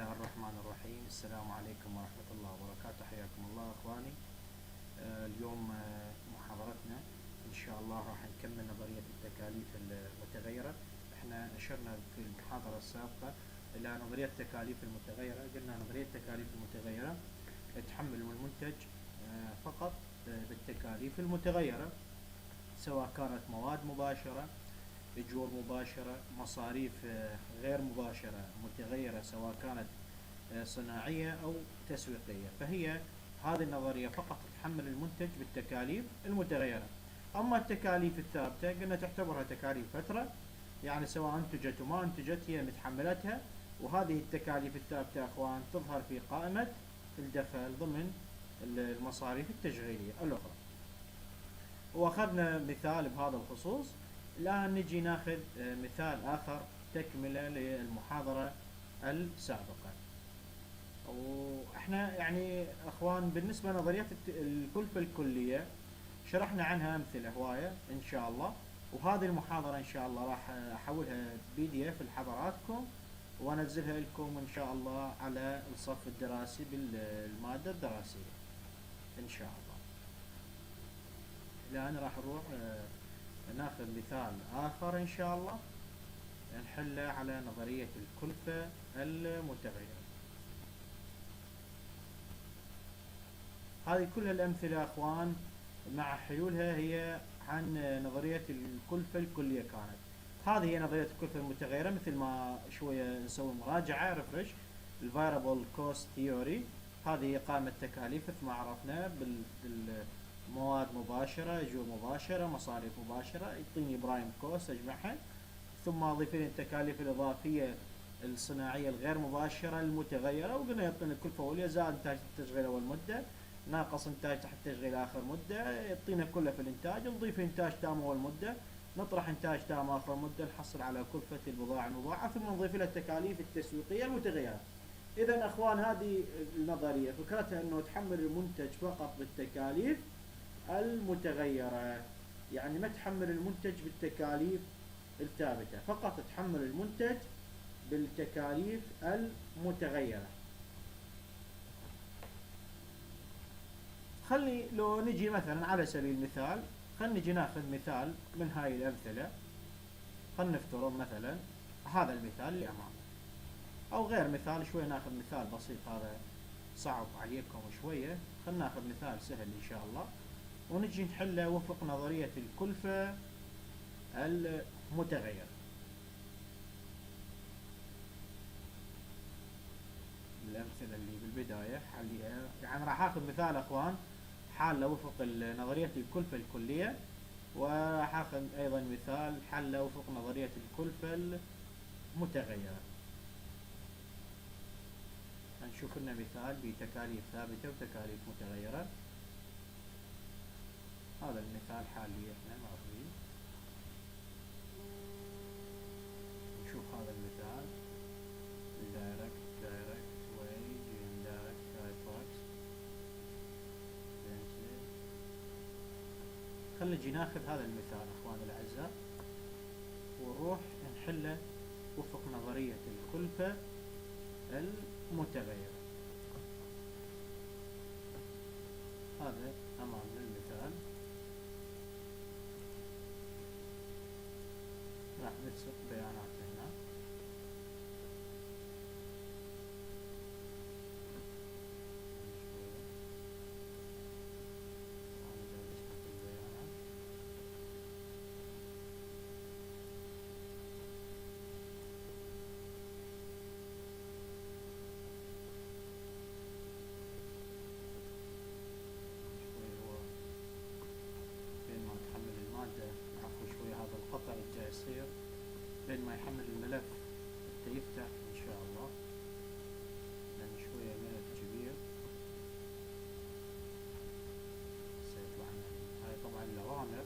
الله الرحمن الرحيم. السلام عليكم ورحمة الله وبركاته. حياكم الله أخواني. اليوم محاضرتنا إن شاء الله راح نكمل نظرية التكاليف المتغيرة. احنا أشرنا في المحاضرة السابقة إلى نظرية التكاليف المتغيرة. قلنا نظرية التكاليف المتغيرة تحمل المنتج فقط بالتكاليف المتغيرة، سواء كانت مواد مباشرة، أجور مباشرة، مصاريف غير مباشرة متغيرة، سواء كانت صناعية أو تسويقية. فهي هذه النظرية فقط تحمل المنتج بالتكاليف المتغيرة. أما التكاليف الثابتة قلنا تعتبرها تكاليف فترة، يعني سواء أنتجت وما أنتجت هي متحملتها. وهذه التكاليف الثابتة أخوان تظهر في قائمة الدخل ضمن المصاريف التشغيلية الأخرى. وأخذنا مثال بهذا الخصوص. الآن نجي ناخذ مثال آخر تكملة للمحاضرة السابقة. وإحنا يعني أخوان بالنسبة لنظرية الكلفة الكلية شرحنا عنها أمثلة هواية إن شاء الله، وهذه المحاضرة إن شاء الله راح أحولها PDF لحضراتكم وأنزلها لكم إن شاء الله على الصف الدراسي بالمادة الدراسية إن شاء الله. الآن راح نروح ناخذ مثال آخر إن شاء الله نحله على نظرية الكلفة المتغيرة. هذه كل الأمثلة أخوان مع حلولها هي عن نظرية الكلفة الكلية كانت. هذه هي نظرية الكلفة المتغيرة، مثل ما شوية نسوي مراجعة ريفرش. الفاريبل كوست ثيوري هذه قائمة تكاليف مثل ما عرفنا مواد مباشرة، أجور مباشرة، مصاريف مباشرة، يعطيني برايم كوست أجمعها، ثم أضيف لي التكاليف الإضافية الصناعية الغير مباشرة المتغيرة، وقلنا يعطيني الكلفة الأولية زائد إنتاج التشغيل أول مدة ناقص إنتاج تحت التشغيل آخر مدة، يعطينا كله في الإنتاج. نضيف إنتاج تام أول مدة، نطرح إنتاج تام آخر مدة، نحصل على كلفة البضاعة المباعة، ثم نضيف لها التكاليف التسويقية المتغيرة. إذا أخوان هذه النظرية فكرتها أنه تحمل المنتج فقط بالتكاليف المتغيرة، يعني ما تحمل المنتج بالتكاليف الثابتة، فقط تحمل المنتج بالتكاليف المتغيرة. خلي لو نجي مثلا على سبيل المثال، خلينا نجي ناخذ مثال من هاي الأمثلة. خلينا نفترض مثلا هذا المثال اللي أمامنا، أو غير مثال شوية ناخذ مثال بسيط، هذا صعب عليكم شوية. خلينا ناخذ مثال سهل إن شاء الله ونجي نحله وفق نظرية الكلفة المتغيرة. الأمثلة اللي بالبداية حليها، يعني راح آخذ مثال أخوان حاله وفق نظرية الكلفة الكلية، وراح آخذ أيضا مثال حله وفق نظرية الكلفة المتغيرة. هنشوف لنا مثال بتكاليف ثابتة وتكاليف متغيرة. هذا المثال حالي احنا ماخذين. نشوف هذا المثال direct wage indirect tax. خلينا نجي ناخذ هذا المثال اخواني الاعزاء ونروح نحله وفق نظرية الكلفة المتغيرة. هذا امامنا المثال، راح نسق بيانات هنا. يصير بين ما يحمل الملف حتى يفتح ان شاء الله، لان شوية ملف كبير سيطلع لنا. هاي طبعا الاوامر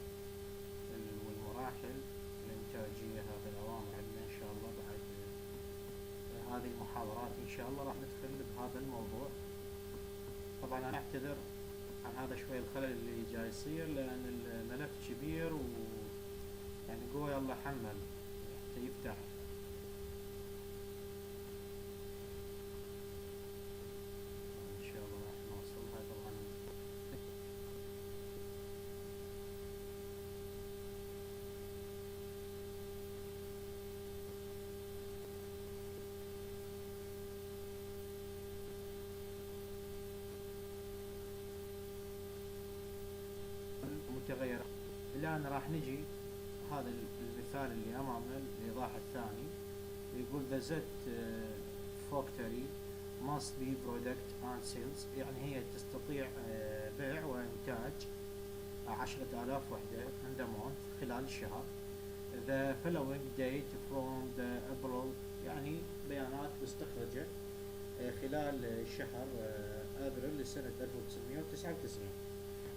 والمراحل الانتاجية، هذه الاوامر عندنا ان شاء الله بعد هذه المحاضرات ان شاء الله راح ندخل بهذا الموضوع. طبعا انا اعتذر عن هذا شوية الخلل اللي جاي يصير، لان الملف كبير و يعني قوي يلا حمل حتى يفتح. الآن راح نجي هذا المثال اللي أمامنا الإيضاح الثاني. يقول the Z factory must be product and sales، يعني هي تستطيع بيع وإنتاج 10,000 وحدة in the month خلال الشهر. the following date from the April، يعني بيانات مستخرجة خلال شهر أبريل لسنة 1999.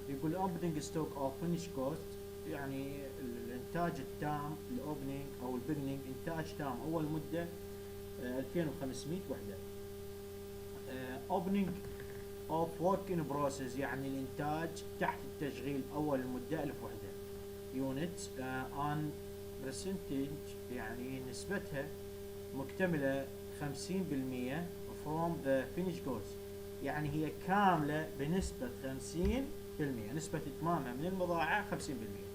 يقول opening stock of finished goods، يعني الإنتاج التام، الأوبننج أو البيجنينج إنتاج تام أول مدة 2500 وحدة. opening of work in process، يعني الإنتاج تحت التشغيل أول مدة 1000 وحدة. units on percentage، يعني نسبتها مكتملة 50% from the finished goods، يعني هي كاملة بنسبة 50%، نسبة إتمامها من البضاعة 50%.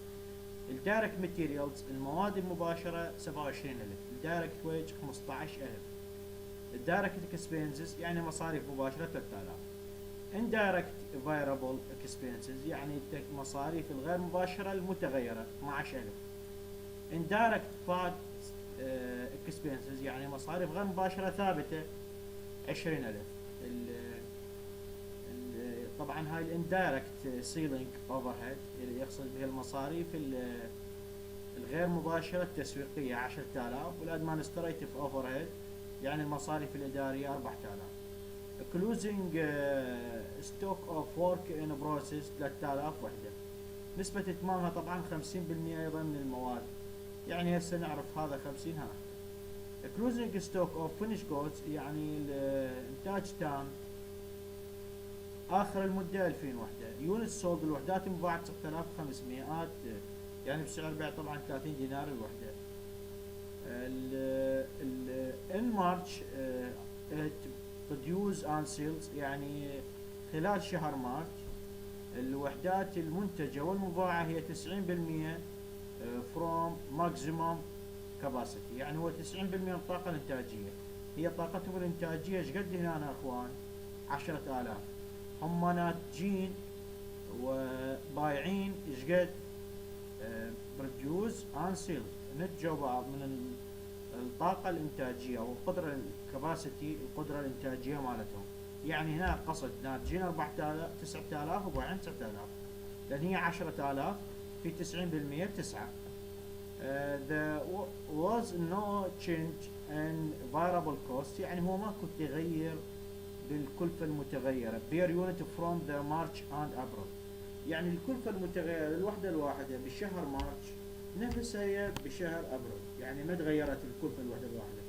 الدايركت ماتيريالز، المواد المباشرة 27,000. الدايركت ويج 15,000. الدايركت اكسبنسز، يعني مصاريف مباشرة 3000. indirect variable expenses، يعني مصاريف الغير مباشرة المتغيرة 12,000. indirect part expenses، يعني مصاريف غير مباشرة ثابتة 20,000. طبعا هاي الاندايركت سيلينج اوفر هيد اللي يقصد بها المصاريف الغير مباشرة التسويقية 10,000، والادمنستريتيف اوفر هيد يعني المصاريف الإدارية 4,000. closing stock of work in process 3,000 وحدة. نسبة إتمامها طبعا 50% أيضا من المواد، يعني هسه نعرف هذا 50 ها. closing stock of finished goods، يعني الإنتاج تام آخر المدة 2000 وحدة. يونت سولد، الوحدات المباعة 9,500، يعني بسعر بيع طبعا 30 دينار الوحدة. in March produce and sales، يعني خلال شهر مارس الوحدات المنتجة والمباعة هي 90% from maximum capacity، يعني هو 90% من الطاقة الإنتاجية. هي طاقتهم الإنتاجية ايش قد هنا يا اخوان؟ 10,000. هم ناتجين وبايعين ايش قد؟ بروديوس اند سيلز، نتجوا من الطاقة الإنتاجية أو القدرة الكباسيتي، القدرة الإنتاجية مالتهم. يعني هنا قصد ناتجين 4,000 9,000 وبايعين 9,000، لأن هي 10,000 في 90% 9. there was no change in variable cost، يعني هو ماكو تغير بالكلفة المتغيرة per unit from the March and April، يعني الكلفة المتغيرة للوحدة الواحدة بشهر مارس نفسها هي بشهر أبريل، يعني ما تغيرت الكلفة الوحدة الواحدة.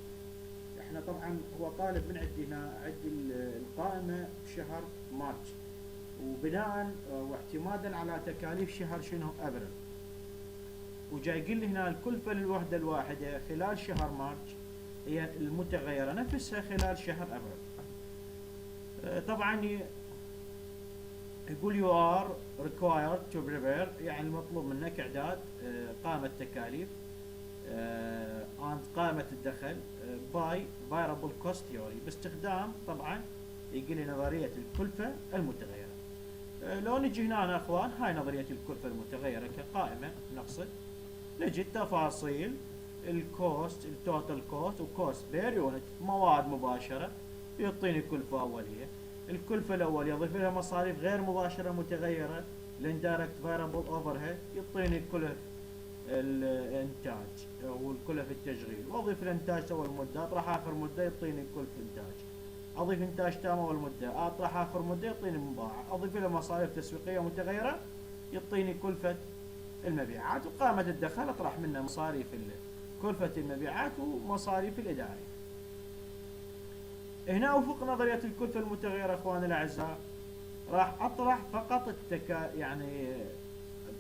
احنا طبعا هو طالب من عندي هنا عندي القائمة بشهر مارس، وبناء واعتمادا على تكاليف شهر شنو؟ أبريل، وجاي يقول لي هنا الكلفة للوحدة الواحدة خلال شهر مارس هي المتغيرة نفسها خلال شهر أبريل. طبعا يقول you are required to prepare، يعني المطلوب منك إعداد قائمة تكاليف and قائمة الدخل by variable cost theory، باستخدام طبعا يقول لي نظرية الكلفة المتغيرة. لو نجي هنا يا اخوان، هاي نظرية الكلفة المتغيرة كقائمة نقصد، نجي تفاصيل الكوست، التوتال كوست وكوست بير يونت، مواد مباشرة يعطيني كلفة أولية. الكلفة الأول يضيف لها مصاريف غير مباشرة متغيرة الاندايركت فاريبل اوفر هيد، يعطيني كلف الانتاج والكلف التشغيل، واضيف الانتاج اول مدة اطرح اخر مدة يعطيني كلف انتاج، اضيف انتاج تام اول مدة اطرح اخر مدة يعطيني مباعة، اضيف لها مصاريف تسويقية متغيرة يعطيني كلفة المبيعات، وقائمة الدخل اطرح منها مصاريف كلفة المبيعات ومصاريف الإدارية. هنا وفق نظرية الكلفة المتغيرة اخواني الاعزاء راح اطرح فقط يعني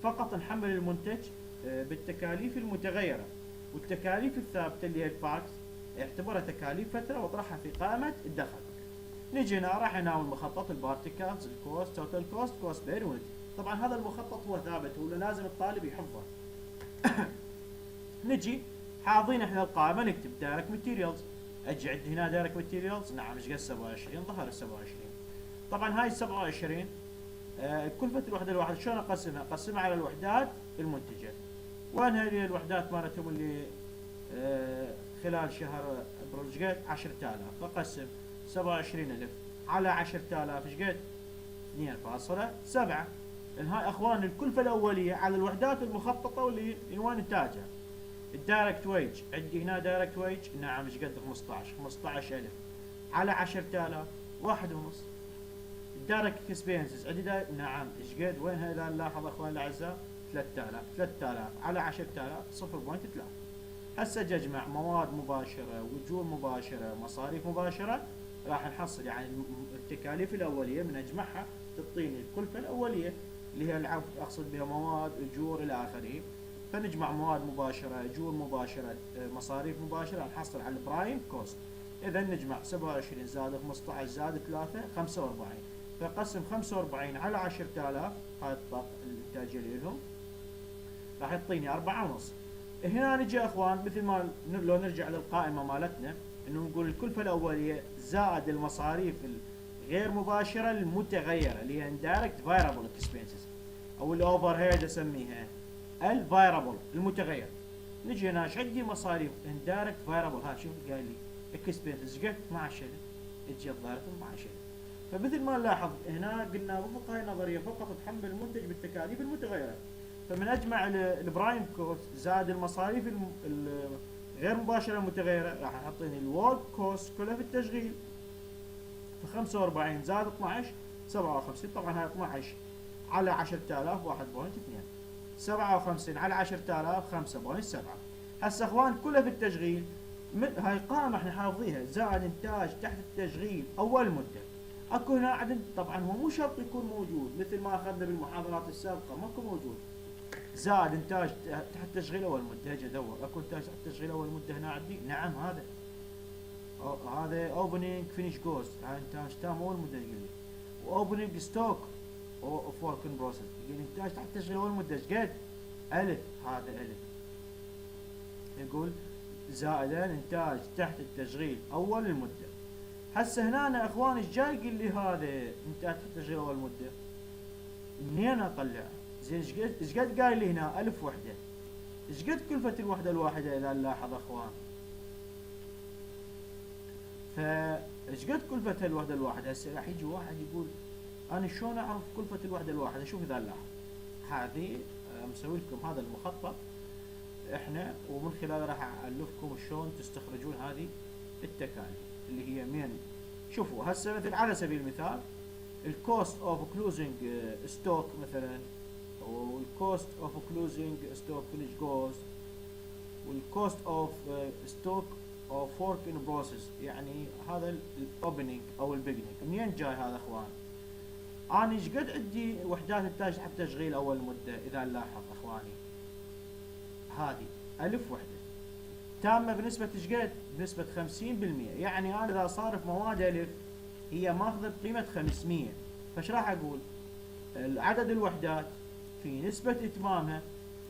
فقط نحمل المنتج بالتكاليف المتغيرة، والتكاليف الثابتة اللي هي الفاكس اعتبرها تكاليف فترة واطرحها في قائمة الدخل. نجي هنا راح ناول مخطط البارتيكلز، الكوست، توتال كوست، كوست بير يونت. طبعا هذا المخطط هو ثابت، هو لازم الطالب يحفظه. نجي حافظين احنا القائمة، نكتب دايركت ماتيريالز، اجي عندي هنا دايركت ماتيريالز، نعم ايش قد 27 ظهر ال 27. طبعا هاي 27 كلفة الوحدة الواحدة شلون اقسمها؟ اقسمها على الوحدات المنتجة. وين هذه الوحدات مالتهم اللي خلال شهر ابريل ايش قد؟ 10,000. فاقسم 27,000 على 10,000 ايش قد؟ 2.7. لان هاي اخوان الكلفة الاولية على الوحدات المخططة واللي وين انتاجها. الدايركت ويج عندي هنا دايركت ويج، نعم ايش قد؟ 15,000 على 10,000 1.5. الدايركت اكسبنسز عندي نعم ايش قد؟ وين هذا نلاحظ اخوان الاعزاء؟ 3,000 على 10,000 0.3. هسه اجمع مواد مباشرة، وجوه مباشرة، مصاريف مباشرة، راح نحصل يعني التكاليف الاولية من اجمعها تعطيني الكلفة الاولية اللي هي اقصد بها مواد، اجور الى اخره. فنجمع مواد مباشرة، اجور مباشرة، مصاريف مباشرة، نحصل على البرايم كوست. اذا نجمع 27 زائد 15 زائد 3 45. فقسم 45 على 10,000 هاي الطاقة الانتاجية اللي لهم راح يعطيني 4.5. هنا نجي اخوان مثل ما لو نرجع للقائمة مالتنا انه نقول الكلفة الاولية زائد المصاريف الغير مباشرة المتغيرة اللي هي indirect variable expenses او الاوفر هيد اسميها الفايرابل المتغير. نجي هنا ايش عندي؟ مصاريف indirect variable. ها شوف قال لي expenses قد 12,000 تجي الظاهرة 12,000. فمثل ما نلاحظ هنا قلنا وفق هاي النظرية فقط تحمل المنتج بالتكاليف المتغيرة. فمن اجمع البرايم كوست زائد المصاريف الغير مباشرة المتغيرة راح يعطيني الورك كوست كلها في التشغيل. ف 45 زائد 12 57. طبعا هاي 12 على 10,000 1.2. 57 على 10,000 5.7. هسه اخوان كلها في التشغيل. هاي قائمة احنا حافظيها زائد انتاج تحت التشغيل اول مدة. اكو هنا عدد، طبعا هو مو شرط يكون موجود مثل ما اخذنا بالمحاضرات السابقة، ماكو موجود. زائد انتاج تحت تشغيل اول مدة. اجي ادور اكو انتاج تحت تشغيل اول مدة هنا عندي؟ نعم هذا اوبننج فينيش جوز، هاي انتاج تام اول مدة يقول لي. واوبننج ستوك اوف ورك ان بروسس يقول لي انتاج تحت تشغيل اول مدة ايش قد؟ 1000. هذا 1000. يقول زائدا انتاج تحت التشغيل اول المدة. هسه هنا أنا اخواني ايش جاي يقول لي هذا انتاج تحت التشغيل اول مدة؟ منين اطلع؟ زين ايش قد قايل لي هنا 1000 وحدة؟ ايش قد كلفة الوحدة الواحدة اذا نلاحظ اخوان؟ فايش قد كلفة الوحدة الواحدة؟ هسه راح يجي واحد يقول انا شلون اعرف كلفة الوحدة الواحدة؟ شوف اذا نلاحظ هذه مسوي لكم هذا المخطط احنا، ومن خلاله راح اعلمكم شلون تستخرجون هذه التكاليف اللي هي من. شوفوا هسه مثل على سبيل المثال الكوست اوف كلوزنج ستوك مثلا، والكوست اوف كلوزنج ستوك فينيش جوز، والكوست اوف ستوك اوف ورك ان بروسيس. يعني هذا الاوبننج او البيجننج. منين جاي هذا اخوان؟ انا ايش قد عندي وحدات انتاج تحت تشغيل اول مده؟ اذا نلاحظ اخواني هذه 1000 وحده تامه بنسبه ايش قد؟ بنسبه 50%. يعني انا اذا صارف مواد 1000 هي ماخذه بقيمه 500. فايش راح اقول؟ عدد الوحدات في نسبه اتمامها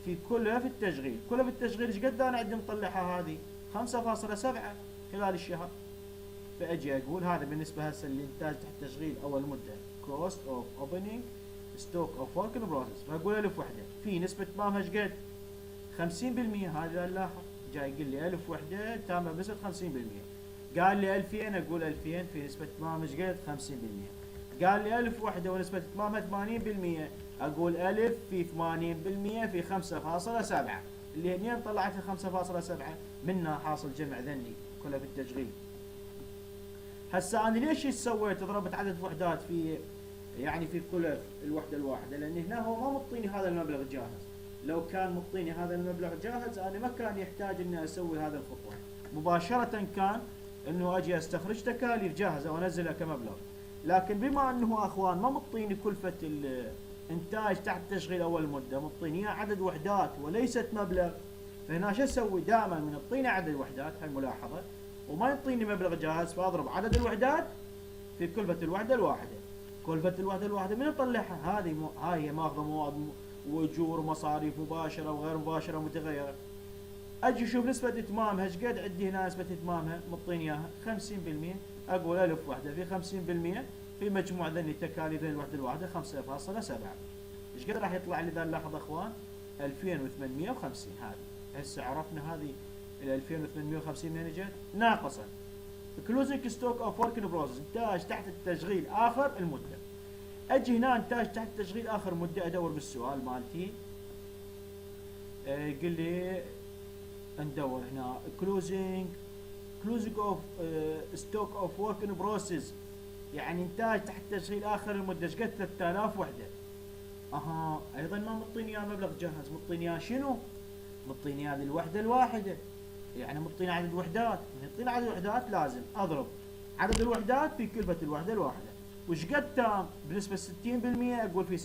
في كلها في التشغيل. كلها في التشغيل ايش قد انا عندي مطلعها؟ هذه 5.7 خلال الشهر. فاجي اقول هذا بالنسبه هسه للانتاج تحت تشغيل اول مده cost of opening stock of work in process. فاقول 1000 وحده في نسبه اتمامها ايش قد؟ 50%. هذا نلاحظ جاي يقول لي 1000 وحده تامه بنسبه 50%. قال لي 2000 اقول 2000 في نسبه اتمام ايش قد؟ 50%. قال لي 1000 وحده ونسبه اتمامها 80% اقول 1000 في 80% في 5.7 اللي منين طلعت 5.7؟ منها حاصل جمع ذني كلها في التشغيل. هسه انا ليش سويت ضربت عدد وحدات في يعني في كل الوحده الواحده؟ لان هنا هو ما مطيني هذا المبلغ جاهز. لو كان مطيني هذا المبلغ جاهز انا ما كان يحتاج اني اسوي هذه الخطوه، مباشره كان انه اجي استخرج تكاليف جاهزه وانزلها كمبلغ. لكن بما انه اخوان ما مطيني كلفه الانتاج تحت تشغيل اول مده، مطيني عدد وحدات وليست مبلغ. فهنا شو اسوي؟ دائما من يعطيني عدد وحدات، هاي ملاحظه، وما يعطيني مبلغ جاهز، فاضرب عدد الوحدات في كلفة الوحدة الواحدة. كلفة الوحدة الواحدة من يطلعها؟ هاي هي ماخذة مواد واجور ومصاريف مباشرة وغير مباشرة متغيرة. اجي اشوف نسبة اتمامها ايش قد عندي هنا؟ نسبة اتمامها مطيني اياها 50%. اقول 1000 وحدة في 50% في مجموع ذني التكاليف الوحده الواحده 5.7. ايش قد راح يطلع لي اذا نلاحظ اخوان؟ 2850. هذه هسه عرفنا هذه ال 2850 منين اجت؟ ناقصا كلوزنج ستوك اوف ورك ان بروسس، انتاج تحت التشغيل اخر المده. اجي هنا انتاج تحت التشغيل اخر مده، ادور بالسؤال مالتي يقول لي ندور هنا كلوزنج اوف ستوك اوف ورك ان بروسس، يعني انتاج تحت تشغيل اخر المده ايش قد؟ 3000 وحده. ايضا ما مطيني اياه مبلغ جاهز، مطيني اياه شنو؟ مطيني هذه الوحده الواحده، يعني مطيني عدد الوحدات. من يعطيني عدد الوحدات لازم اضرب عدد الوحدات في كلفه الوحده الواحده. وش قد تام؟ بنسبه 60% اقول في 60%،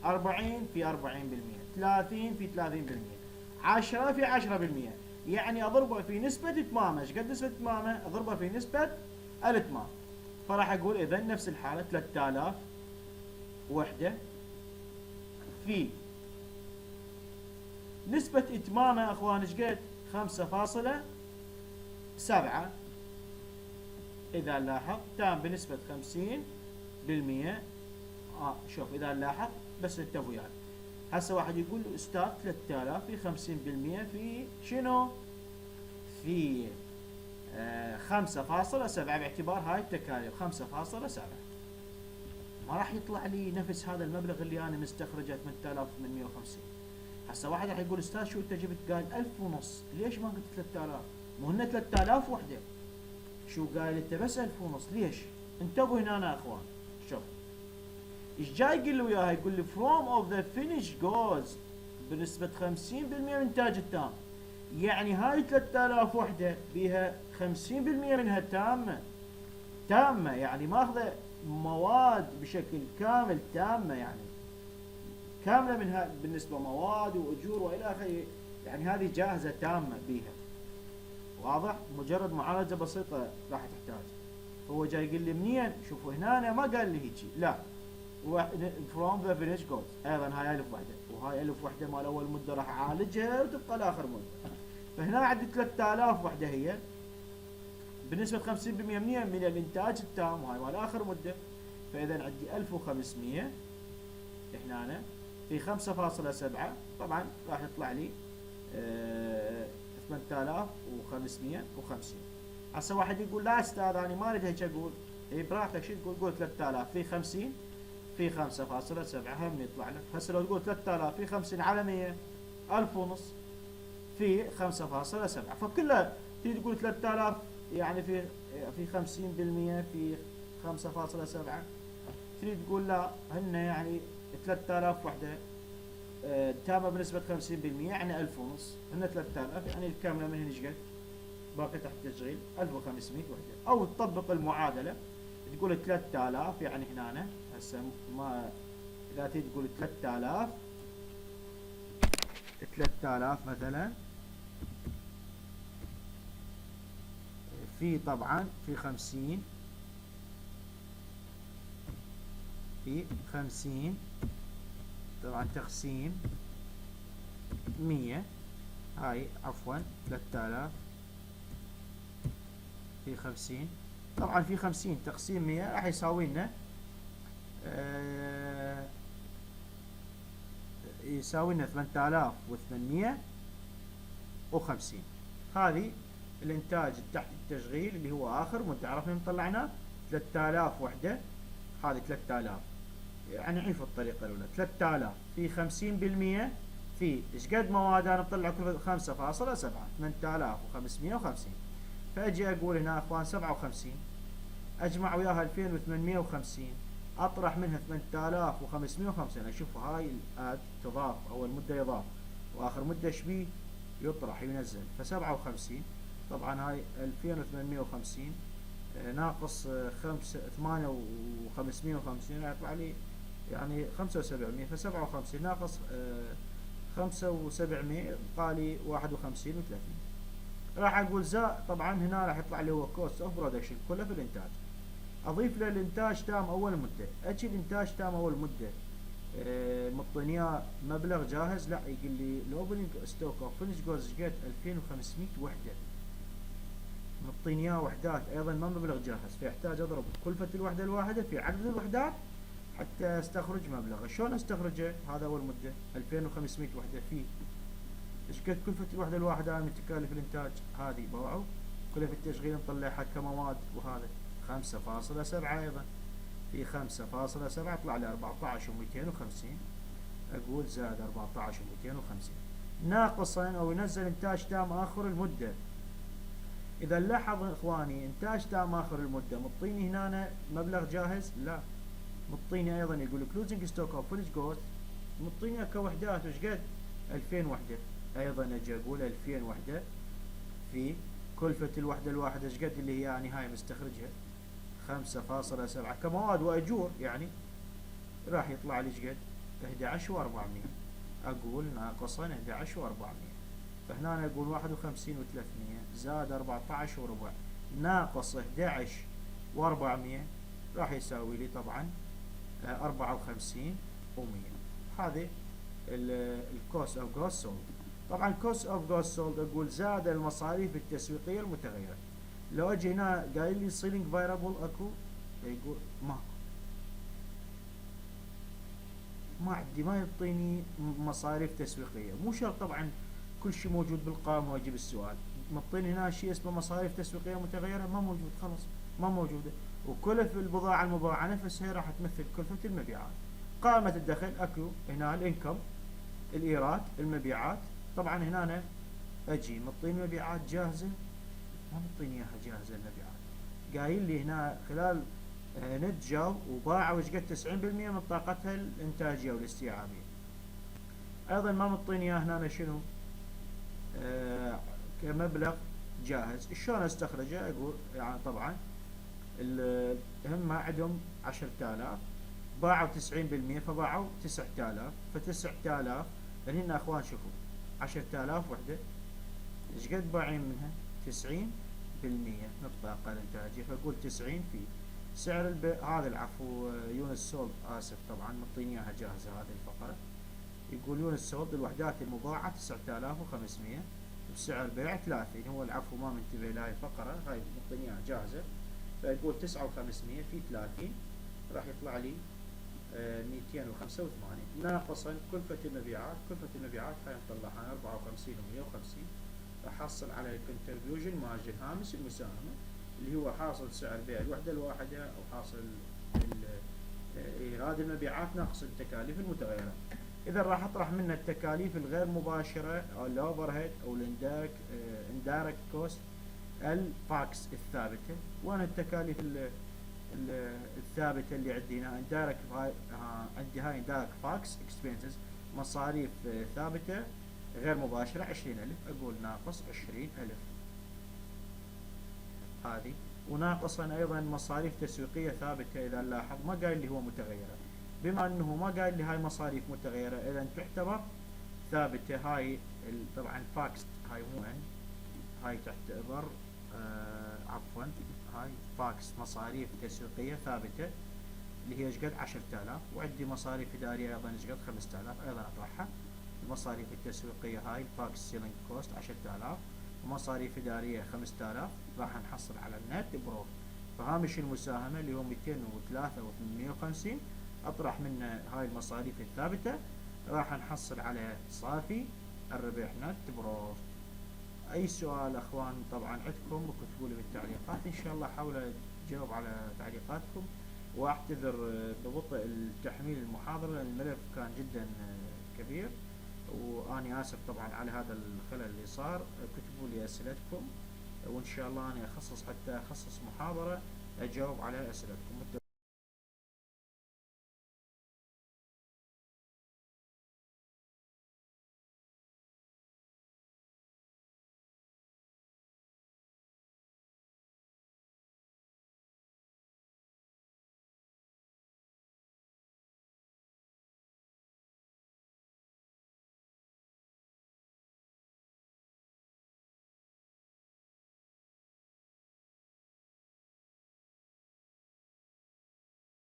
40 في 40%، 30 في 30%، 10 في 10%، يعني اضربه في نسبه اتمامه. ايش قد نسبه اتمامه؟ اضربه في نسبه الاتمام. فراح اقول اذا نفس الحاله 3000 وحده في نسبة اتمامه اخوان ايش قد؟ 5.7. اذا لاحظ تام بنسبة 50%. شوف اذا لاحظ بس انتبهوا يعني. هسه واحد يقول له استاذ 3000 في 50% في شنو؟ في 5.7 باعتبار هاي التكاليف 5.7. ما راح يطلع لي نفس هذا المبلغ اللي انا مستخرجه 8850. هسه واحد راح يقول استاذ شو انت جبت؟ قال 1500. ليش ما قلت 3000؟ مو هن 3000 وحده. شو قال انت؟ بس 1500. ليش؟ انتبهوا هنا يا اخوان. شوف ايش جاي يقول له وياها؟ يقول لي from of the finished goods بنسبة 50% من الانتاج التام. يعني هاي 3000 وحدة بيها 50% منها تامة، يعني ماخذة مواد بشكل كامل تامة، يعني كاملة منها بالنسبة مواد وأجور وإلى آخره، يعني هذه جاهزة تامة بيها. واضح؟ مجرد معالجة بسيطة راح تحتاج. هو جاي يقول لي منين؟ شوفوا هنا أنا ما قال لي هيجي، لا from the finished goods. أيضا هاي ألف وحدة، وهاي ألف وحدة مال أول مدة راح أعالجها وتبقى لآخر مدة. فهنا عندي 3000 وحدة هي بنسبة 50% من الإنتاج التام، وهاي مال آخر مدة. فإذا عندي 1500 هنا في 5.7، طبعا راح يطلع لي 8550. هسه واحد يقول لا استاذ انا ما اريد هيك اقول. اي براحتك شو تقول؟ قول 3000 في 50 في 5.7 هم يطلع لك. هسه لو تقول 3000 في 50 على 100 1500 في 5.7، فكلها تيجي تقول 3000 يعني في 50% في 5.7. تريد تقول لا هن يعني 3000 وحده تامه بنسبه 50%، يعني 1500. هن 3000 يعني الكامله من هنا ايش قد؟ باقي تحت تشغيل 1500 وحده. او تطبق المعادله تقول 3000 يعني هنا هسه ما اذا تيجي تقول 3000 مثلا في طبعا في 50 في 50 طبعا تقسيم 100. هاي عفوا 3000 في 50 طبعا في 50 تقسيم 100 راح يساوي لنا يساوي لنا 8850. هذه الانتاج تحت التشغيل اللي هو اخر مدة. عرفنا من طلعناه 3000 وحدة. هذه 3000 يعني عيف الطريقة الأولى. 3000 في 50% في ايش قد مواد انا مطلع كل 5.7 8550. فاجي اقول هنا اخوان 57 اجمع وياها 2850 اطرح منها 8550. اشوف هاي تضاف، اول مدة يضاف واخر مدة شبيه يطرح ينزل. ف 57 طبعا هاي 2850 ناقص 8550 يطلع لي يعني 5700. ف 57 ناقص 5700 يبقى لي 51 و30. راح اقول زائد طبعا هنا راح يطلع لي هو كوست اوف برودكشن كله في الانتاج. اضيف له الانتاج تام اول مده. اجي الانتاج تام اول مده مطيني مبلغ جاهز. لا يقول لي الاوبننج ستوك اوف فينش جوز قد 2500 وحده. مطيني اياه وحدات ايضا ما مبلغ جاهز، فيحتاج اضرب كلفة الوحدة الواحدة في عدد الوحدات حتى استخرج مبلغ. شلون استخرجه؟ هذا اول مدة 2500 وحدة في ايش قد كلفة الوحدة الواحدة من تكاليف الانتاج هذه باعوا، كلفة التشغيل نطلعها كمواد، وهذا 5.7 ايضا في 5.7 يطلع لي 14,250. اقول زائد 14,250 ناقصا او ينزل انتاج تام اخر المدة. اذا لاحظ اخواني انتاج تام اخر المدة مطيني هنا مبلغ جاهز؟ لا، مطيني ايضا يقول كلوزنج ستوك او فينش جوست، مطيني كوحدات وش قد 2000 وحدة. ايضا اجي اقول 2000 وحدة في كلفة الوحدة الواحدة ايش قد اللي هي نهاية مستخرجها 5.7 كمواد واجور، يعني راح يطلع لي ايش قد 11,400. اقول ناقصا 11,400. فهنا اقول 51,300 زائد 14 وربع ناقص 11,400 راح يساوي لي طبعا 54,100. هذه الكوست اوف جوست سولد. طبعا كوست اوف جوست سولد اقول زاد المصاريف التسويقيه المتغيره. لو اجي هنا قايل لي سيلينج فايرابل اكو، يقول ماكو، ما عندي، ما يعطيني مصاريف تسويقيه. مو شرط طبعا كل شيء موجود بالقائمه واجيب السؤال. معطيني هنا شيء اسمه مصاريف تسويقيه متغيره، ما موجود، خلاص ما موجوده. وكلف البضاعه المباعه نفسها راح تمثل كلفه المبيعات. قائمه الدخل اكو هنا الانكم، الايراد، المبيعات. طبعا هنا أنا اجي معطيني مبيعات جاهزه، ما معطيني اياها جاهزه المبيعات، قايل لي هنا خلال نتجوا وباعوا ايش قد 90% من طاقتها الانتاجيه والاستيعابيه. ايضا ما معطيني اياه هنا شنو كمبلغ جاهز. شلون استخرجه؟ اقول يعني طبعا هم عندهم 10,000 باعوا 90% فباعوا 9,000، ف 9,000 هنا اخوان شوفوا 10,000 وحده ايش قد باعين منها 90% من الطاقه الانتاجيه، فاقول 90 في سعر البيع. هذا العفو يونت سولد، اسف طبعا معطيني اياها جاهزه هذه الفقره. يقول يونت سولد الوحدات المباعه 9,500 بسعر بيع 30. هو العفو ما منتبه لهاي الفقره، هاي معطيني اياها جاهزه. فيقول 9,500 في 30 راح يطلع لي 285 ناقصا كلفة المبيعات. كلفة المبيعات هاي نطلعها 54 و150. احصل على الكونتربيوجن مارجن هامش المساهمة اللي هو حاصل سعر بيع الوحدة الواحدة او حاصل ايراد المبيعات ناقص التكاليف المتغيرة. اذا راح اطرح منه التكاليف الغير مباشرة او الاوفر هيد او الاندايركت كوست الفاكس الثابتة، وانا التكاليف الثابتة اللي عندي هنا اندايركت عندي هاي اندايركت فاكس اكسبنسز مصاريف ثابتة غير مباشرة 20,000. اقول ناقص 20,000 هذه. وناقصا ايضا مصاريف تسويقية ثابتة، اذا نلاحظ ما قايل لي هو متغيرة، بما انه ما قايل لي هاي مصاريف متغيرة اذا تعتبر ثابتة. هاي طبعا فاكس هاي مو هاي تعتبر عفوا هاي فاكس مصاريف تسويقية ثابتة اللي هي ايش قد 10,000. وعندي مصاريف ادارية ايضا ايش قد 5,000 ايضا اطرحها. المصاريف التسويقية هاي الفاكس سيلينج كوست 10,000 ومصاريف ادارية 5,000 راح نحصل على النت بروف. فهامش المساهمة اللي هو 203 و 850 اطرح منه هاي المصاريف الثابتة راح نحصل على صافي الربح نت بروف. اي سؤال اخوان طبعا عندكم اكتبوا لي بالتعليقات، ان شاء الله احاول اجاوب على تعليقاتكم. واعتذر ببطء التحميل المحاضرة لان الملف كان جدا كبير، واني اسف طبعا على هذا الخلل اللي صار. كتبوا لي اسئلتكم وان شاء الله انا اخصص حتى اخصص محاضرة اجاوب على اسئلتكم.